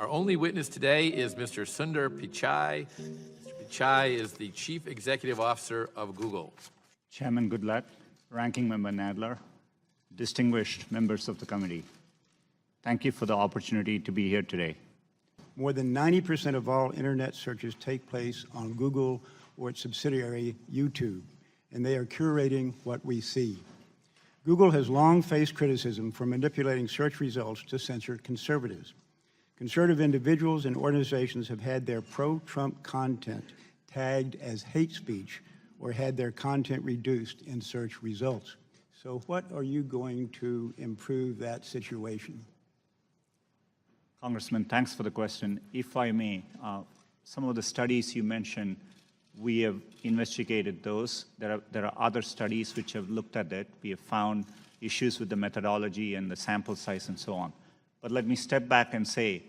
Our only witness today is Mr. Sundar Pichai. Mr. Pichai is the Chief Executive Officer of Google. Chairman Goodlatte, Ranking Member Nadler, distinguished members of the committee, thank you for the opportunity to be here today. More than 90% of all internet searches take place on Google or its subsidiary, YouTube, and they are curating what we see. Google has long faced criticism for manipulating search results to censor conservatives. Conservative individuals and organizations have had their pro-Trump content tagged as hate speech or had their content reduced in search results. So what are you going to improve that situation? Congressman, thanks for the question. If I may, some of the studies you mentioned, we have investigated those. There are other studies which have looked at it. We have found issues with the methodology and the sample size and so on. But let me step back and say,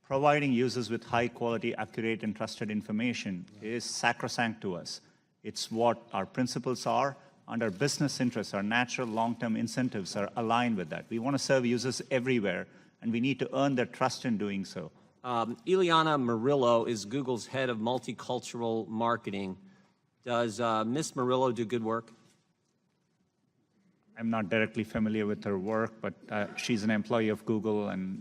providing users with high quality, accurate, and trusted information is sacrosanct to us. It's what our principles are, and our business interests, our natural long-term incentives are aligned with that. We want to serve users everywhere, and we need to earn their trust in doing so. Ileana Murillo is Google's head of multicultural marketing. Does Ms. Murillo do good work? I'm not directly familiar with her work, but she's an employee of Google, and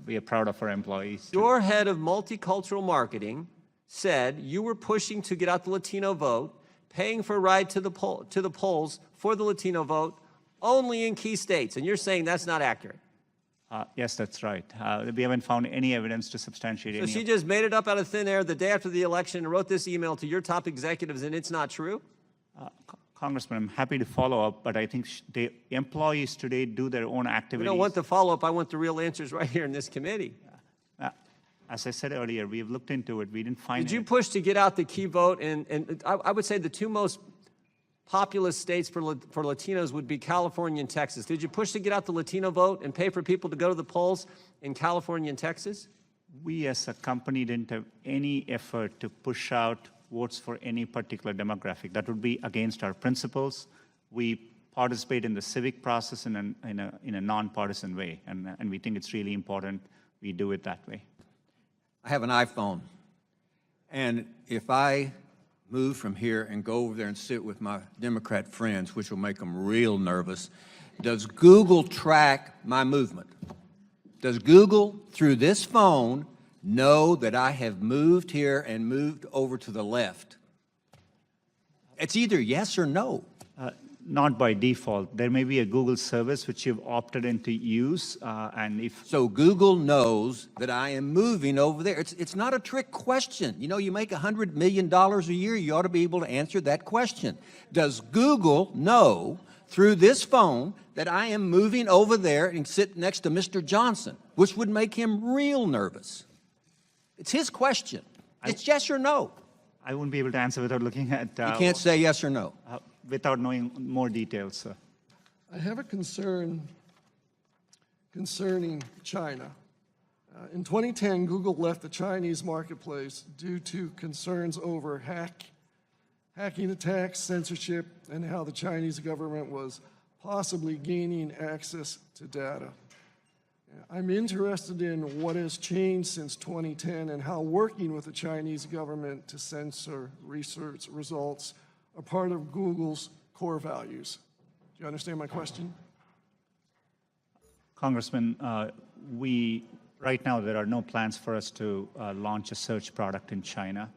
we are proud of our employees. Your head of multicultural marketing said you were pushing to get out the Latino vote, paying for a ride to the polls for the Latino vote only in key states, and you're saying that's not accurate. Yes, that's right. We haven't found any evidence to substantiate any. So she just made it up out of thin air the day after the election and wrote this email to your top executives, and it's not true? Congressman, I'm happy to follow up, but I think the employees today do their own activities. We don't want the follow-up. I want the real answers right here in this committee. As I said earlier, we have looked into it. We didn't find Did you push to get out the key vote? And I would say the two most populous states for Latinos would be California and Texas. Did you push to get out the Latino vote and pay for people to go to the polls in California and Texas? We as a company didn't have any effort to push out votes for any particular demographic. That would be against our principles. We participate in the civic process in a nonpartisan way, and we think it's really important we do it that way. I have an iPhone, and if I move from here and go over there and sit with my Democrat friends, which will make them real nervous, does Google track my movement? Does Google, through this phone, know that I have moved here and moved over to the left? It's either yes or no. Not by default. There may be a Google service which you've opted in to use, and if... So Google knows that I am moving over there. It's not a trick question. You know, you make $100 million a year, you ought to be able to answer that question. Does Google know through this phone that I am moving over there and sit next to Mr. Johnson, which would make him real nervous? It's his question. It's yes or no. I wouldn't be able to answer without looking at... You can't say yes or no. Without knowing more details, sir. I have a concern concerning China. In 2010, Google left the Chinese marketplace due to concerns over hacking attacks, censorship, and how the Chinese government was possibly gaining access to data. I'm interested in what has changed since 2010 and how working with the Chinese government to censor research results are part of Google's core values. Do you understand my question? Congressman, right now there are no plans for us to launch a search product in China.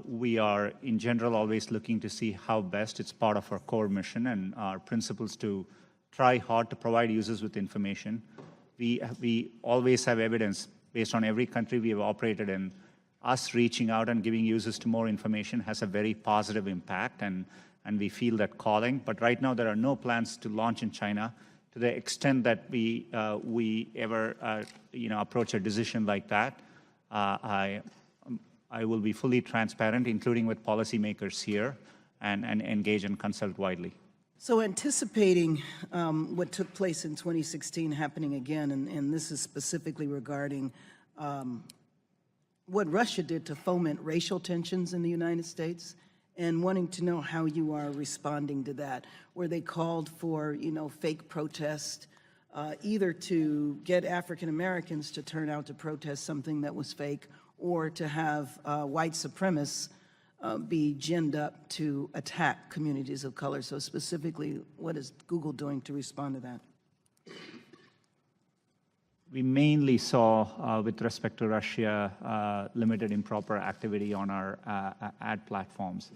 We are, in general, always looking to see how best. It's part of our core mission and our principles to try hard to provide users with information. We always have evidence based on every country we have operated in. Us reaching out and giving users to more information has a very positive impact, and we feel that calling. But right now, there are no plans to launch in China. To the extent that we ever approach a decision like that, I will be fully transparent, including with policymakers here, and engage and consult widely. So anticipating what took place in 2016 happening again, and this is specifically regarding what Russia did to foment racial tensions in the United States, and wanting to know how you are responding to that, where they called for, fake protest either to get African Americans to turn out to protest something that was fake, or to have white supremacists be ginned up to attack communities of color. So specifically, what is Google doing to respond to that? We mainly saw, with respect to Russia, limited improper activity on our ad platforms.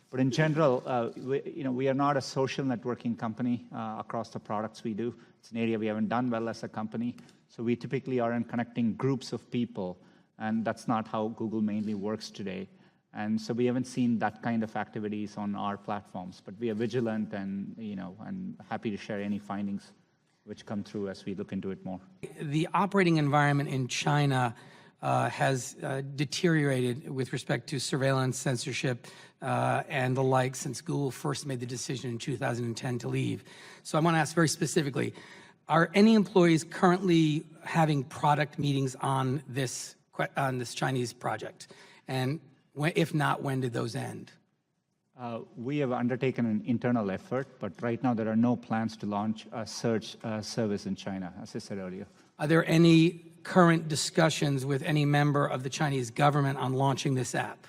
But in general, we are not a social networking company across the products we do. It's an area we haven't done well as a company. So we typically aren't connecting groups of people, and that's not how Google mainly works today. And so we haven't seen that kind of activities on our platforms. But we are vigilant and, and happy to share any findings which come through as we look into it more. The operating environment in China has deteriorated with respect to surveillance, censorship, and the like since Google first made the decision in 2010 to leave. So I want to ask very specifically, are any employees currently having product meetings on this Chinese project? And if not, when did those end? We have undertaken an internal effort, but right now there are no plans to launch a search service in China, as I said earlier. Are there any current discussions with any member of the Chinese government on launching this app?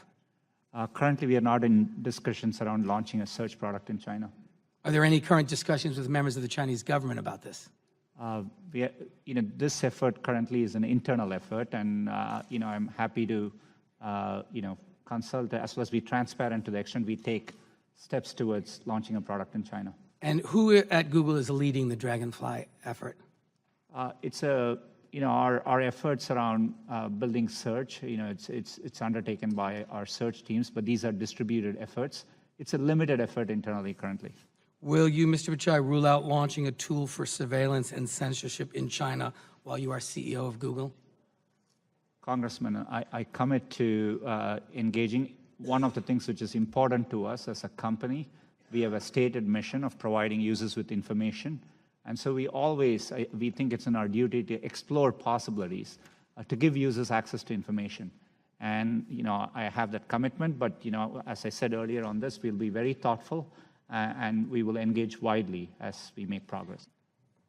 Currently, we are not in discussions around launching a search product in China. Are there any current discussions with members of the Chinese government about this? This effort currently is an internal effort, and I'm happy to consult as well as be transparent to the extent we take steps towards launching a product in China. And who at Google is leading the Dragonfly effort? It's our efforts around building search. It's undertaken by our search teams, but these are distributed efforts. It's a limited effort internally currently. Will you, Mr. Pichai, rule out launching a tool for surveillance and censorship in China while you are CEO of Google? Congressman, I commit to engaging. One of the things which is important to us as a company, we have a stated mission of providing users with information. And so we think it's in our duty to explore possibilities to give users access to information. And, I have that commitment, but, as I said earlier on this, we'll be very thoughtful and we will engage widely as we make progress.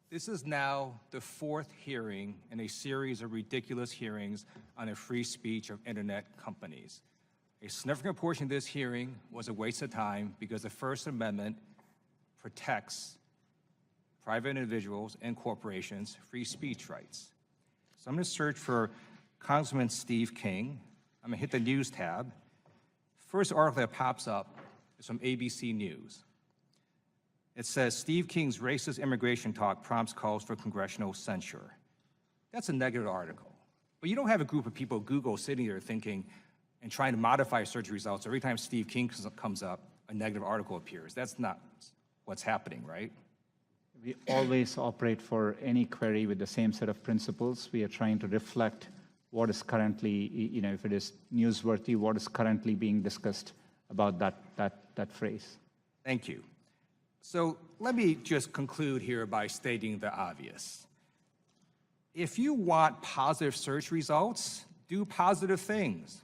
This is now the fourth hearing in a series of ridiculous hearings on the free speech of internet companies. A significant portion of this hearing was a waste of time because the First Amendment protects private individuals and corporations' free speech rights. So I'm going to search for Congressman Steve King. I'm going to hit the News tab. First article that pops up is from ABC News. It says, Steve King's racist immigration talk prompts calls for congressional censure. That's a negative article. But you don't have a group of people at Google sitting there thinking and trying to modify search results. Every time Steve King comes up, a negative article appears. That's not what's happening, right? We always operate for any query with the same set of principles. We are trying to reflect what is currently, if it is newsworthy, what is currently being discussed about that phrase. Thank you. So let me just conclude here by stating the obvious. If you want positive search results, do positive things.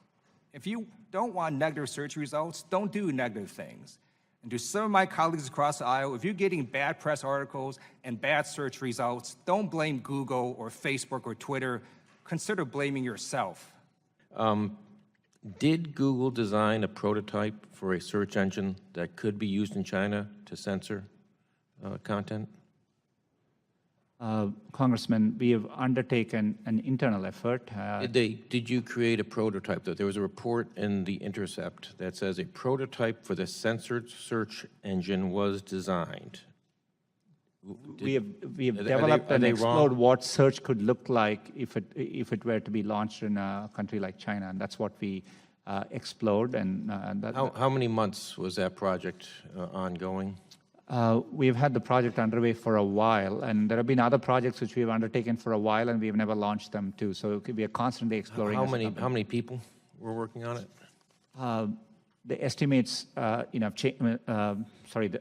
If you don't want negative search results, don't do negative things. And to some of my colleagues across the aisle, if you're getting bad press articles and bad search results, don't blame Google or Facebook or Twitter. Consider blaming yourself. Did Google design a prototype for a search engine that could be used in China to censor content? Congressman, we have undertaken an internal effort. Did you create a prototype? There was a report in The Intercept that says a prototype for the censored search engine was designed. We have developed and explored what search could look like if it were to be launched in a country like China, and that's what we explored. And how many months was that project ongoing? We've had the project underway for a while, and there have been other projects which we have undertaken for a while, and we've never launched them too. So we are constantly exploring. How many people were working on it? The estimates, the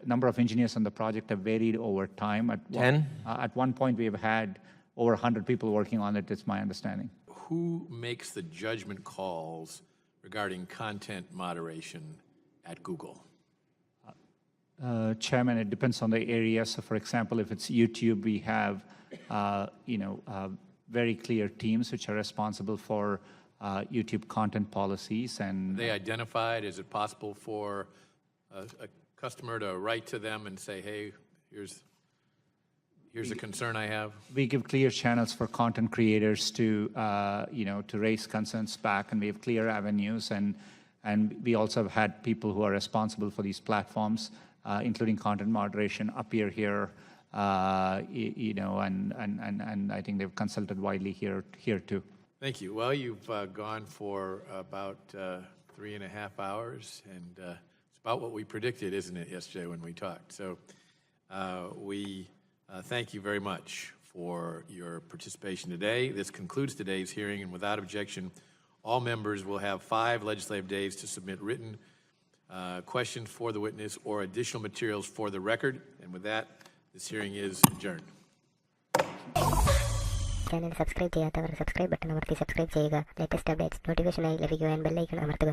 number of engineers on the project have varied over time. At one point, we have had over 100 people working on it, it's my understanding. Who makes the judgment calls regarding content moderation at Google? Chairman, it depends on the area. So, for example, if it's YouTube, we have, very clear teams which are responsible for YouTube content policies. And They identified, is it possible for a customer to write to them and say, hey, here's a concern I have? we give clear channels for content creators to, to raise concerns back, and we have clear avenues. And we also have had people who are responsible for these platforms, including content moderation, appear here, and I think they've consulted widely here too. Thank you. Well, you've gone for about 3.5 hours, and it's about what we predicted, isn't it, yesterday when we talked? So we thank you very much for your participation today. This concludes today's hearing, and without objection, all members will have 5 legislative days to submit written questions for the witness or additional materials for the record. And with that, this hearing is adjourned. Channel subscribe ചെയ്യാത്തവർ subscribe button അമർത്തി subscribe ചെയ്യുക. Latest updates നോട്ടിഫിക്കേഷനായി ലഭിക്കുവാൻ bell icon അമർത്തുക.